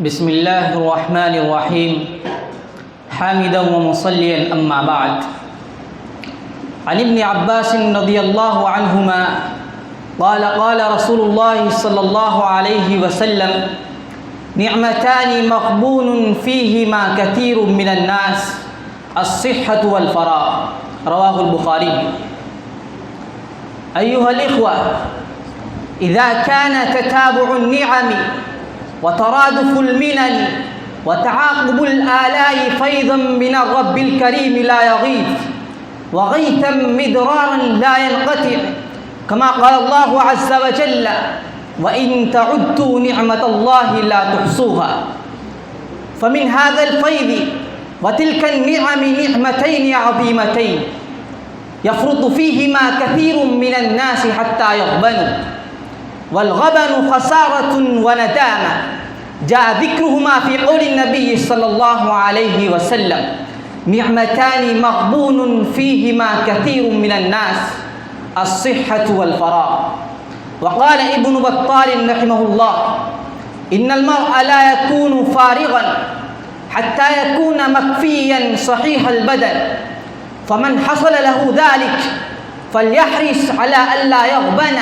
بسم الله الرحمن الرحيم حامدا ومصليا أما بعد عن ابن عباس رضي الله عنهما قال رسول الله صلى الله عليه وسلم نعمتان مغبون فيهما كثير من الناس الصحة والفراغ رواه البخاري. أيها الإخوة، إذا كان تتابع النعم وترادف المنن وتعاقب الآلاء فيضا من الرب الكريم لا يغيث وغيثا مدرارا لا ينقطع، كما قال الله عز وجل وإن تعدوا نعمة الله لا تحصوها. فمن هذا الفيض وتلك النعم نعمتين عظيمتين يفرط فيهما كثير من الناس حتى يغبنوا، والغبن خسارة وندامة جاء ذكرهما في قول النبي صلى الله عليه وسلم نعمتان مغبون فيهما كثير من الناس الصحة والفراغ. وقال ابن بطال رحمه الله إن المرء لا يكون فارغا حتى يكون مكفيا صحيح البدن، فمن حصل له ذلك فليحرص على ألا يغبن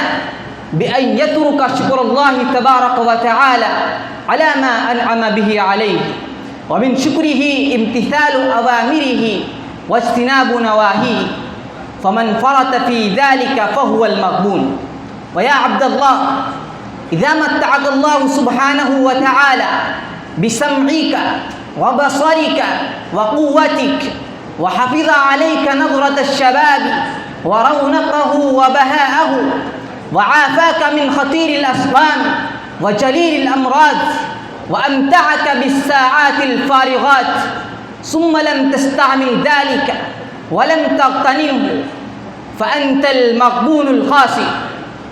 بأن يترك شكر الله تبارك وتعالى على ما أنعم به عليه، ومن شكره امتثال أوامره واجتناب نواهيه، فمن فرط في ذلك فهو المغبون. ويا عبد الله، إذا متعك الله سبحانه وتعالى بسمعك وبصرك وقوتك وحفظ عليك نظرة الشباب ورونقه وبهاءه وعافاك من خطير الأسقام وجليل الأمراض وأمتعك بالساعات الفارغات ثم لم تستعمل ذلك ولم تغتنمه فأنت المغبون الخاسر،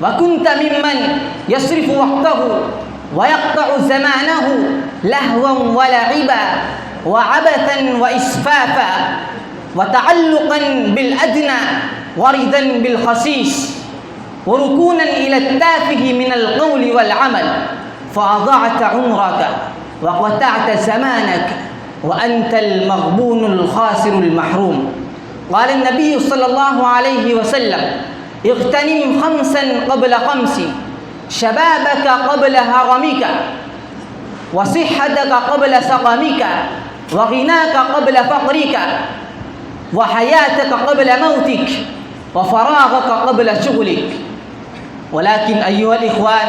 وكنت ممن يصرف وقته ويقطع زمانه لهوا ولعبا وعبثا وإسفافا وتعلقا بالأدنى وردا بالخسيس وركونا إلى التافه من القول والعمل، فأضعت عمرك وقطعت زمانك وأنت المغبون الخاسر المحروم. قال النبي صلى الله عليه وسلم اغتنم خمسا قبل خمس، شبابك قبل هرمك وصحتك قبل سقمك وغناك قبل فقرك وحياتك قبل موتك وفراغك قبل شغلك. ولكن أيها الإخوان،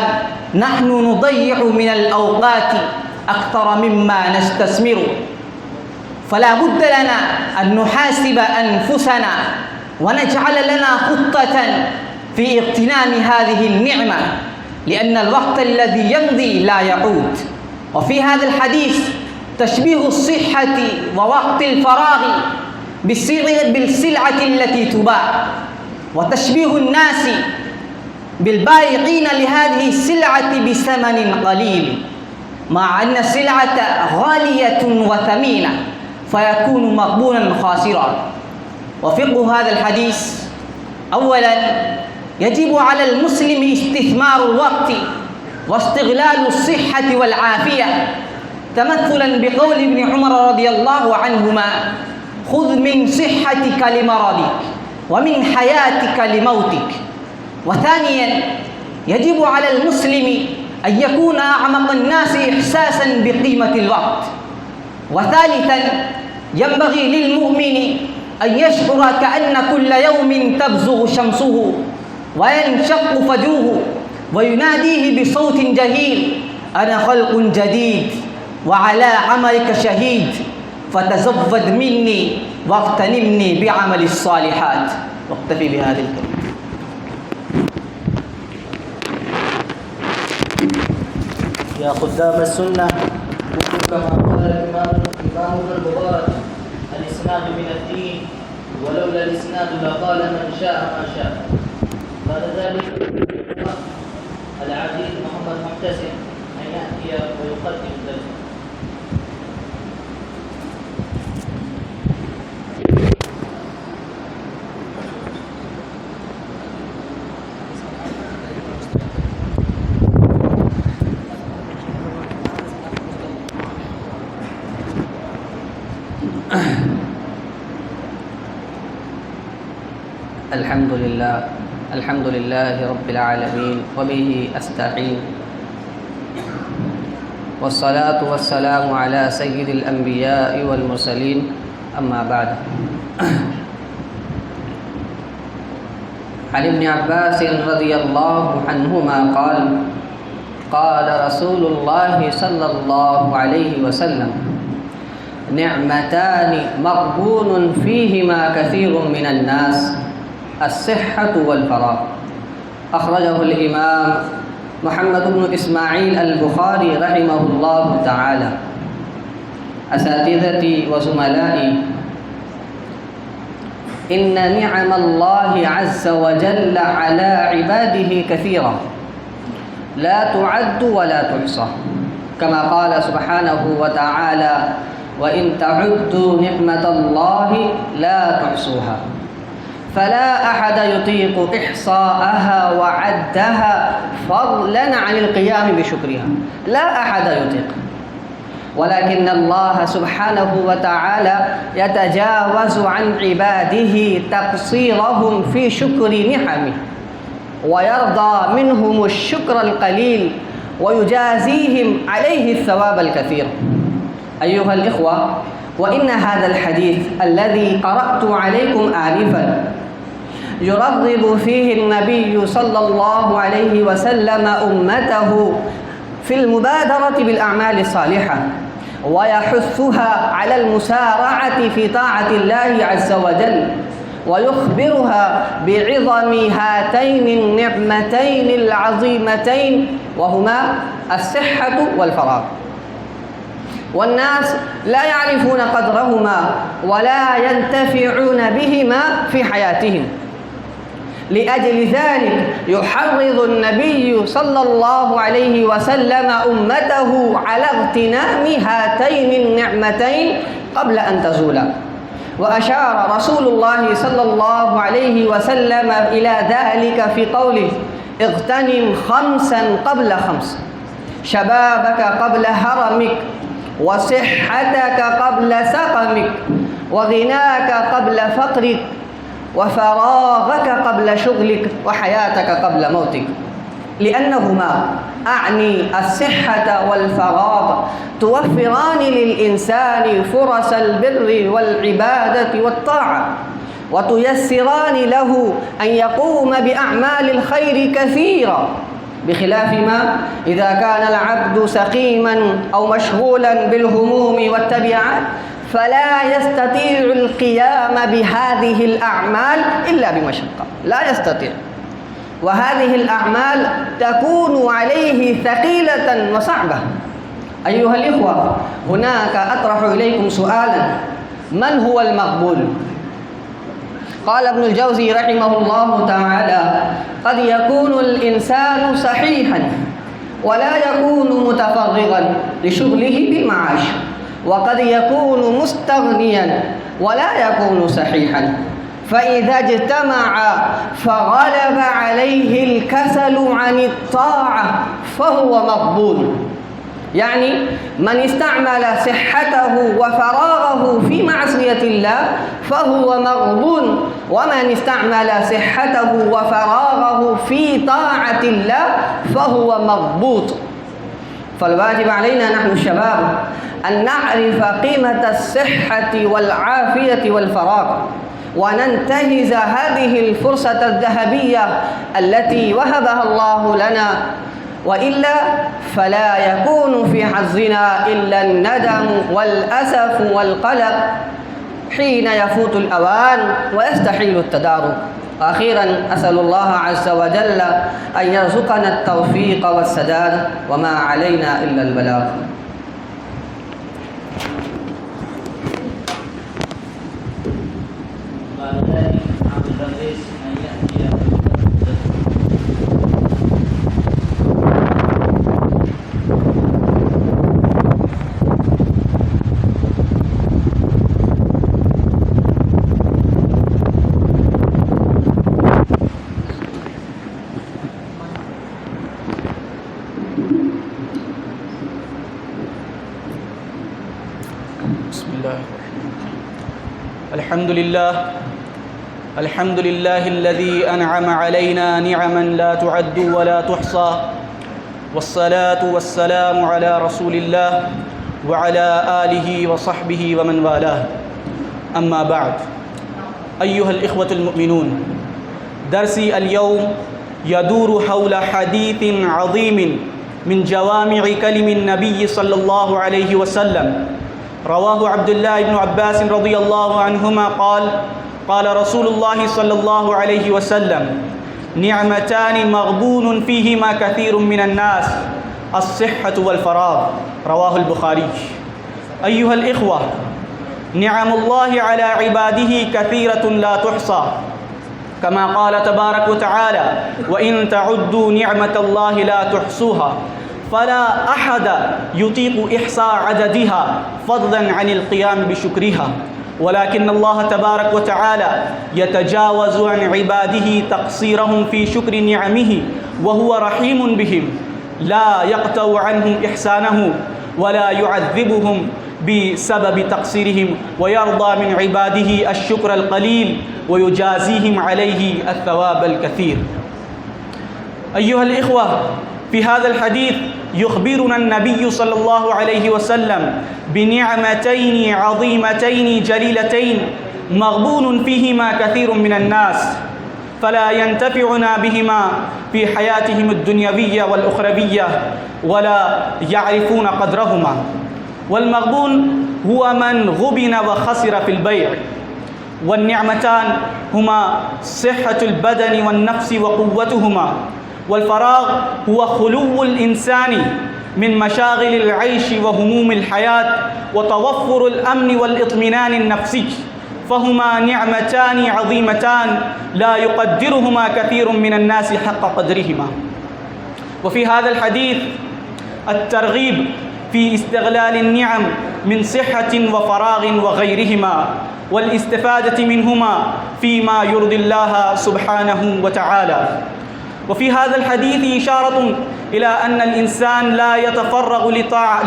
نحن نضيع من الأوقات أكثر مما نستثمر، فلا بد لنا أن نحاسب أنفسنا ونجعل لنا خطة في اغتنام هذه النعمة، لأن الوقت الذي يمضي لا يعود. وفي هذا الحديث تشبيه الصحة ووقت الفراغ بالسلعة التي تباع، وتشبيه الناس بالبائعين لهذه السلعة بثمن قليل، مع أن السلعة غالية وثمينة فيكون مغبونا خاسرا. وفقه هذا الحديث: أولا، يجب على المسلم استثمار الوقت واستغلال الصحة والعافية، تمثلا بقول ابن عمر رضي الله عنهما خذ من صحتك لمرضك ومن حياتك لموتك. وثانيا، يجب على المسلم أن يكون أعمق الناس إحساسا بقيمة الوقت. وثالثا، ينبغي للمؤمن أن يشعر كأن كل يوم تبزغ شمسه وينشق فجره ويناديه بصوت جهيل أنا خلق جديد وعلى عملك شهيد فتزود مني واغتنمني بعمل الصالحات. واكتفي بهذه الكلمة. يا خدام السنة، كونوا كما قال الإمام المبارك الإسناد من الدين، ولولا الإسناد لقال من شاء ما شاء. بعد ذلك العزيز محمد محتسب أن يأتي ويقدم ذلك. الحمد لله رب العالمين وبه أستعين والصلاة والسلام على سيد الأنبياء والمرسلين أما بعد عن ابن عباس رضي الله عنهما قال قال رسول الله صلى الله عليه وسلم نعمتان مغبون فيهما كثير من الناس الصحة والفراغ أخرجه الإمام محمد بن إسماعيل البخاري رحمه الله تعالى. أساتذتي وزملائي، إن نعم الله عز وجل على عباده كثيرة لا تعد ولا تحصى، كما قال سبحانه وتعالى وإن تعدوا نعمة الله لا تحصوها، فلا أحد يطيق إحصاءها وعدها فضلا عن القيام بشكرها، لا أحد يطيق. ولكن الله سبحانه وتعالى يتجاوز عن عباده تقصيرهم في شكر نعمه ويرضى منهم الشكر القليل ويجازيهم عليه الثواب الكثير. أيها الإخوة، وإن هذا الحديث الذي قرأت عليكم آنفا يرغب فيه النبي صلى الله عليه وسلم أمته في المبادرة بالأعمال الصالحة ويحثها على المسارعة في طاعة الله عز وجل، ويخبرها بعظم هاتين النعمتين العظيمتين وهما الصحة والفراغ. والناس لا يعرفون قدرهما ولا ينتفعون بهما في حياتهم، لأجل ذلك يحرض النبي صلى الله عليه وسلم أمته على اغتنام هاتين النعمتين قبل أن تزولا. وأشار رسول الله صلى الله عليه وسلم إلى ذلك في قوله اغتنم خمسا قبل خمس، شبابك قبل هرمك، وصحتك قبل سقمك، وغناك قبل فقرك، وفراغك قبل شغلك، وحياتك قبل موتك. لأنهما أعني الصحة والفراغ توفران للإنسان فرص البر والعبادة والطاعة، وتيسران له أن يقوم بأعمال الخير كثيرا، بخلاف ما إذا كان العبد سقيما أو مشغولا بالهموم والتبعات فلا يستطيع القيام بهذه الأعمال إلا بمشقة، لا يستطيع، وهذه الأعمال تكون عليه ثقيلة وصعبة. أيها الإخوة، هناك أطرح إليكم سؤالا: من هو المقبول؟ قال ابن الجوزي رحمه الله تعالى قد يكون الإنسان صحيحا ولا يكون متفرغا لشغله بالمعاش، وقد يكون مستغنيا ولا يكون صحيحا، فإذا اجتمع فغلب عليه الكسل عن الطاعة فهو مقبول. يعني من استعمل صحته وفراغه في معصية الله فهو مغبون، ومن استعمل صحته وفراغه في طاعة الله فهو مضبوط. فالواجب علينا نحن الشباب أن نعرف قيمة الصحة والعافية والفراغ، وننتهز هذه الفرصة الذهبية التي وهبها الله لنا، وإلا فلا يكون في حظنا إلا الندم والأسف والقلق حين يفوت الأوان ويستحيل التدارك. أخيرا أسأل الله عز وجل أن يرزقنا التوفيق والسداد، وما علينا إلا البلاغ. بسم الله الحمد لله الذي أنعم علينا نعما لا تعد ولا تحصى والصلاة والسلام على رسول الله وعلى آله وصحبه ومن والاه أما بعد أيها الإخوة المؤمنون درسي اليوم يدور حول حديث عظيم من جوامع كلم النبي صلى الله عليه وسلم رواه عبد الله بن عباس رضي الله عنهما قال رسول الله صلى الله عليه وسلم نعمتان مغبون فيهما كثير من الناس الصحة والفراغ رواه البخاري. أيها الإخوة، نعم الله على عباده كثيرة لا تحصى كما قال تبارك وتعالى وإن تعدوا نعمة الله لا تحصوها فلا أحد يطيق إحصاء عددها فضلا عن القيام بشكرها، ولكن الله تبارك وتعالى يتجاوز عن عباده تقصيرهم في شكر نعمه وهو رحيم بهم لا يقطع عنهم إحسانه ولا يعذبهم بسبب تقصيرهم ويرضى من عباده الشكر القليل ويجازيهم عليه الثواب الكثير. أيها الإخوة، في هذا الحديث يخبرنا النبي صلى الله عليه وسلم بنعمتين عظيمتين جليلتين مغبون فيهما كثير من الناس فلا ينتفعنا بهما في حياتهم الدنيوية والأخروية ولا يعرفون قدرهما. والمغبون هو من غبن وخسر في البيع، والنعمتان هما صحة البدن والنفس وقوتهما، والفراغ هو خلو الإنسان من مشاغل العيش وهموم الحياة وتوفر الأمن والإطمئنان النفسي، فهما نعمتان عظيمتان لا يقدرهما كثير من الناس حق قدرهما. وفي هذا الحديث الترغيب في استغلال النعم من صحة وفراغ وغيرهما والاستفادة منهما فيما يرضي الله سبحانه وتعالى. وفي هذا الحديث إشارة إلى أن الإنسان لا يتفرغ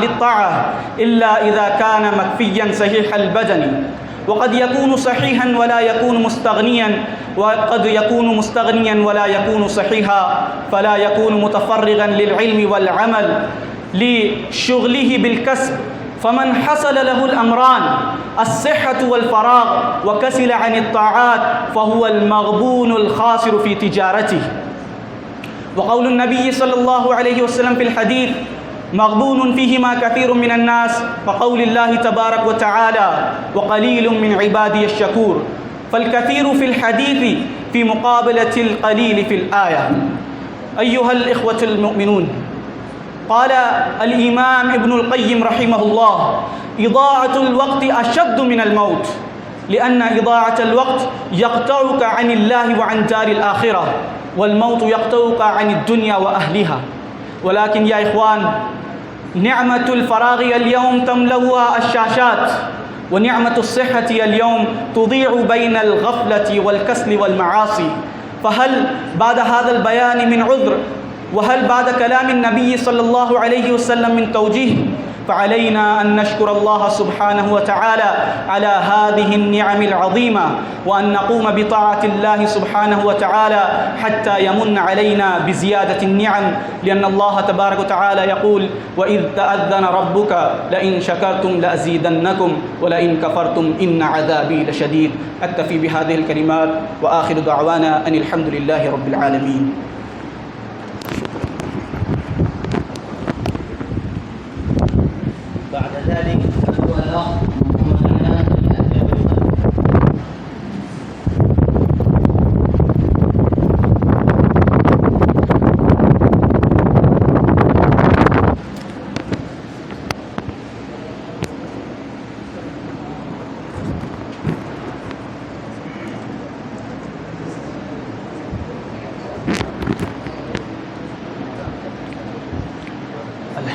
للطاعة إلا إذا كان مكفيا صحيح البدن، وقد يكون صحيحا ولا يكون مستغنيا، وقد يكون مستغنيا ولا يكون صحيحا، فلا يكون متفرغا للعلم والعمل لشغله بالكسب. فمن حصل له الأمران الصحة والفراغ وكسل عن الطاعات فهو المغبون الخاسر في تجارته. وقول النبي صلى الله عليه وسلم في الحديث مغبون فيهما كثير من الناس كقول الله تبارك وتعالى وقليل من عبادي الشكور، فالكثير في الحديث في مقابلة القليل في الآية. أيها الإخوة المؤمنون، قال الإمام ابن القيم رحمه الله إضاعة الوقت أشد من الموت، لأن إضاعة الوقت يقطعك عن الله وعن دار الآخرة، والموت يقطعك عن الدنيا وأهلها. ولكن يا إخوان، نعمة الفراغ اليوم تملأها الشاشات، ونعمة الصحة اليوم تضيع بين الغفلة والكسل والمعاصي. فهل بعد هذا البيان من عذر؟ وهل بعد كلام النبي صلى الله عليه وسلم من توجيه؟ فعلينا أن نشكر الله سبحانه وتعالى على هذه النعم العظيمة، وأن نقوم بطاعة الله سبحانه وتعالى حتى يمن علينا بزيادة النعم، لأن الله تبارك وتعالى يقول وإذ تأذن ربك لئن شكرتم لأزيدنكم ولئن كفرتم إن عذابي لشديد. أكتفي بهذه الكلمات وآخر دعوانا أن الحمد لله رب العالمين. بعد ذلك أيها الأخ محمد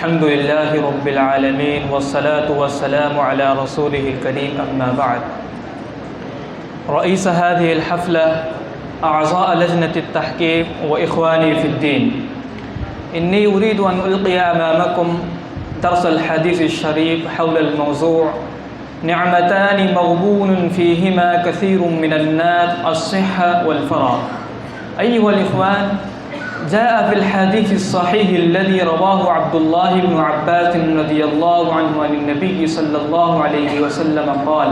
الحمد لله رب العالمين والصلاة والسلام على رسوله الكريم أما بعد. رئيس هذه الحفلة، أعضاء لجنة التحكيم وإخواني في الدين، إني أريد أن ألقي أمامكم درس الحديث الشريف حول الموضوع نعمتان مغبون فيهما كثير من الناس الصحة والفراغ. أيها الإخوان، جاء في الحديث الصحيح الذي رواه عبد الله بن عباس رضي الله عنه عن النبي صلى الله عليه وسلم قال: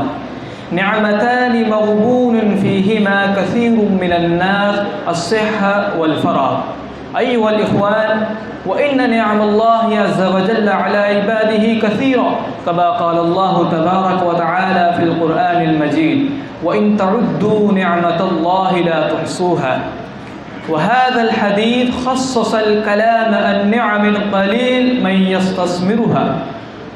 نعمتان مغبون فيهما كثير من الناس الصحة والفراغ. أيها الإخوان، وإن نعم الله عز وجل على عباده كثيرة، كما قال الله تبارك وتعالى في القرآن المجيد: وإن تعدوا نعمة الله لا تحصوها. وهذا الحديث خصص الكلام عن نعم قليل من يستثمرها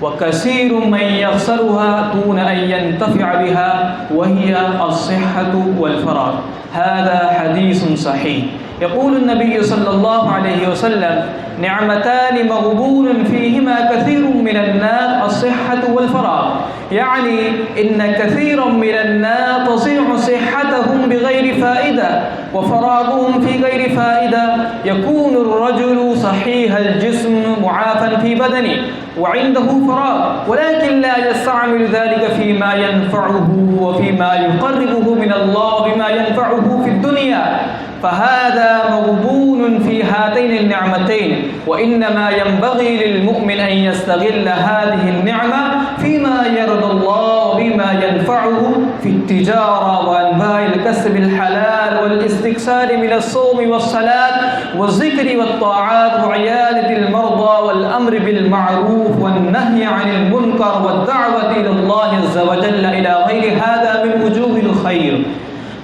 وكثير من يخسرها دون أن ينتفع بها، وهي الصحة والفراغ. هذا حديث صحيح. يقول النبي صلى الله عليه وسلم: نعمتان مغبون فيهما كثير من الناس الصحة والفراغ. يعني إن كثيرا من الناس تضيع صحتهم بغير فائدة وفراغهم في غير فائدة. يكون الرجل صحيح الجسم معافى في بدنه وعنده فراغ، ولكن لا يستعمل ذلك فيما ينفعه وفيما يقربه من الله بما ينفعه في الدنيا، فهذا مغبون في هاتين النعمتين. وإنما ينبغي للمؤمن أن يستغل هذه النعمة فيما يرضى الله وبما ينفعه في التجارة وأنواع الكسب الحلال والاستكثار من الصوم والصلاة والذكر والطاعات وعيادة المرضى والأمر بالمعروف والنهي عن المنكر والدعوة إلى الله عز وجل إلى غير هذا من وجوه الخير.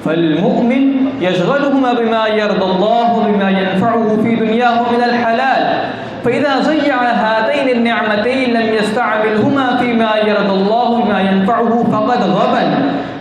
فالمؤمن يشغلهما بما يرضى الله وبما ينفعه في دنياه من الحلال، فإذا ضيع هاتين النعمتين لم يستعملهما فيما يرضى الله وبما ينفعه فقد غبن،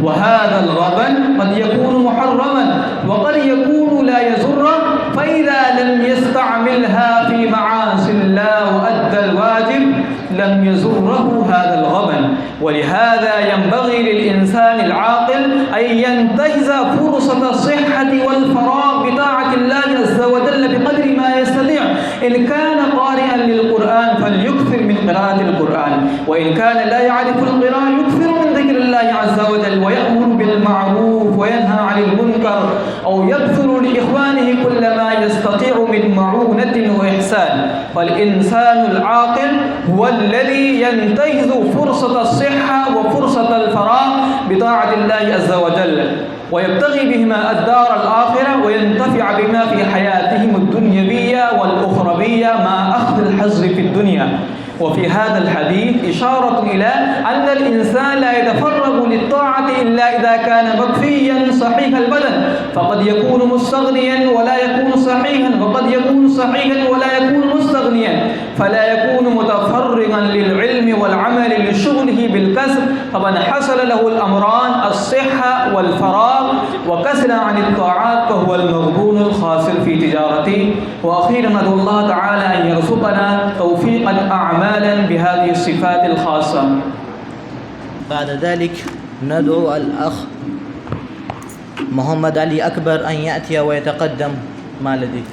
وهذا الغبن قد يكون محرما وقد يكون لا يضر، فإذا لم يستعملها في معاصي الله وأدى الواجب لم يزره هذا الغبن. ولهذا ينبغي للإنسان العاقل أن ينتهز فرصة الصحة والفراغ بطاعة الله عز وجل بقدر ما يستطيع. إن كان قارئا للقرآن فليكثر من قراءة القرآن، وإن كان لا يعرف القراءة يكثر من ذكر الله عز وجل ويأمر بالمعروف وينهى عن المنكر، أو يبذل لإخوانه كل ما يستطيع من معونة وإحسان. فالإنسان العاقل هو الذي ينتهز فرصة الصحة وفرصة الفراغ بطاعة الله عز وجل، ويبتغي بهما الدار الآخرة وينتفع بما في حياتهم الدنيوية والأخروية مع أخذ الحظ في الدنيا. وفي هذا الحديث إشارة إلى أن الإنسان لا يتفرغ للطاعة إلا إذا كان مكفيا صحيح البدن، فقد يكون مستغنيا ولا يكون صحيحا، وقد يكون صحيحا ولا يكون مستغنيا، فلا يكون متفرغا للعلم والعمل لشغله بالكسب. فمن حصل له الأمران الصحة والفراغ وكسل عن الطاعات فهو المغبون الخاسر في تجارته. وأخيرا ندعو الله تعالى أن يرزقنا توفيقا أعمالا بهذه الصفات الخاصة. بعد ذلك ندعو الأخ محمد علي أكبر أن يأتي ويتقدم ما لديه.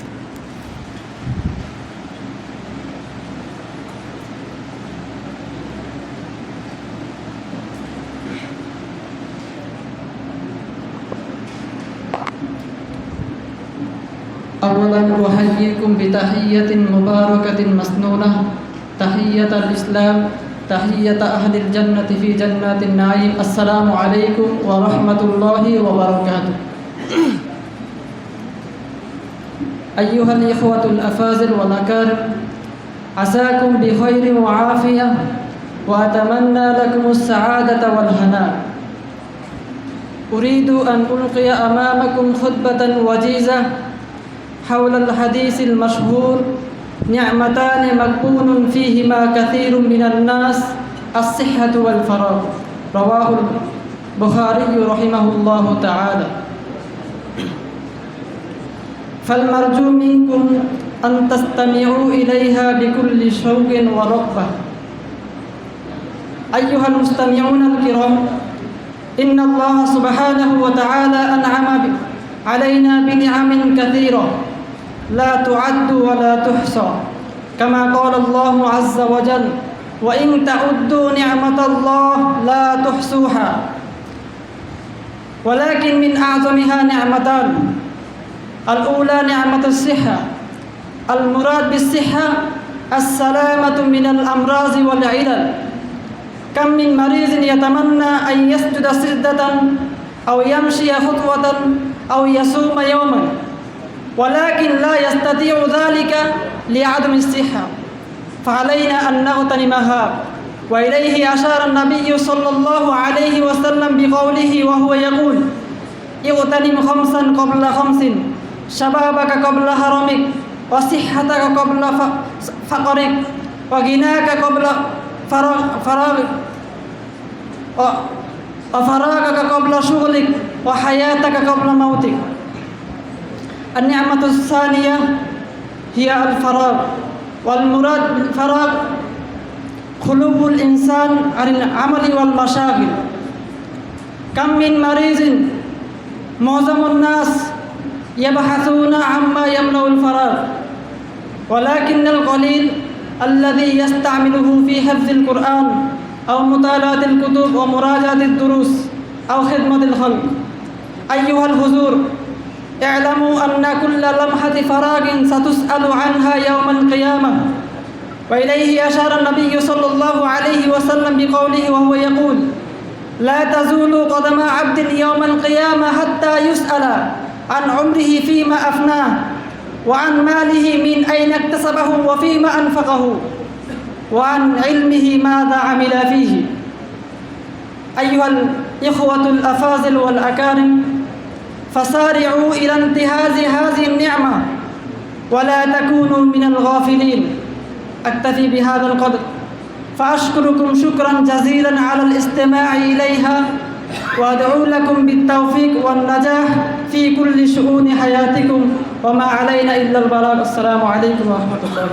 أولا أحييكم بتحية مباركة مسنونة، تحية الإسلام، تحية أهل الجنة في جنات النعيم. السلام عليكم ورحمة الله وبركاته. أيها الإخوة الأفاضل والأكارم، عساكم بخير وعافية، وأتمنى لكم السعادة والهناء. أريد أن ألقي أمامكم خطبة وجيزة حول الحديث المشهور: نعمتان مغبون فيهما كثير من الناس، الصحة والفراغ. رواه البخاري رحمه الله تعالى. فالمرجو منكم أن تستمعوا إليها بكل شوق ورغبة. أيها المستمعون الكرام، إن الله سبحانه وتعالى أنعم علينا بنعم كثيرة لا تعد ولا تحصى، كما قال الله عز وجل: وإن تعدوا نعمة نعمة الله لا تحصوها ولكن من أعظمها نعمتان الأولى نعمة الصحة المراد بالصحة السلامة من الأمراض والعلل كم من مريض يتمنى أن يسجد سجدة أو يمشي خطوة أو يصوم يوما ولكن لا يستطيع ذلك لعدم الصحة فعلينا أن نغتنمها وإليه أشار النبي صلى الله عليه وسلم بقوله وهو يقول اغتنم خمسا قبل خمس شبابك قبل هرمك وصحتك قبل فقرك وغناك قبل فراغك وفراغك قبل شغلك وحياتك قبل موتك. النعمة الثانية هي الفراغ والمراد بالفراغ خلو الإنسان عن العمل والمشاغل كم من مريض معظم الناس يبحثون عما يملأ الفراغ ولكن القليل الذي يستعمله في حفظ القرآن أو مطالعة الكتب ومراجعة الدروس أو خدمة الخلق. أيها الحضور اعلموا أن كل لمحة فراغ ستسأل عنها يوم القيامة وإليه أشار النبي صلى الله عليه وسلم بقوله وهو يقول لا تزول قدم عبد يوم القيامة حتى يسأل عن عمره فيما أفناه وعن ماله من أين اكتسبه وفيما أنفقه وعن علمه ماذا عمل فيه. أيها الإخوة الأفاضل والأكارم فسارعوا إلى انتهاز هذه النعمة ولا تكونوا من الغافلين. أكتفي بهذا القدر فأشكركم شكرا جزيلا على الاستماع إليها وأدعو لكم بالتوفيق والنجاح في كل شؤون حياتكم وما علينا إلا البلاغ. السلام عليكم ورحمة الله.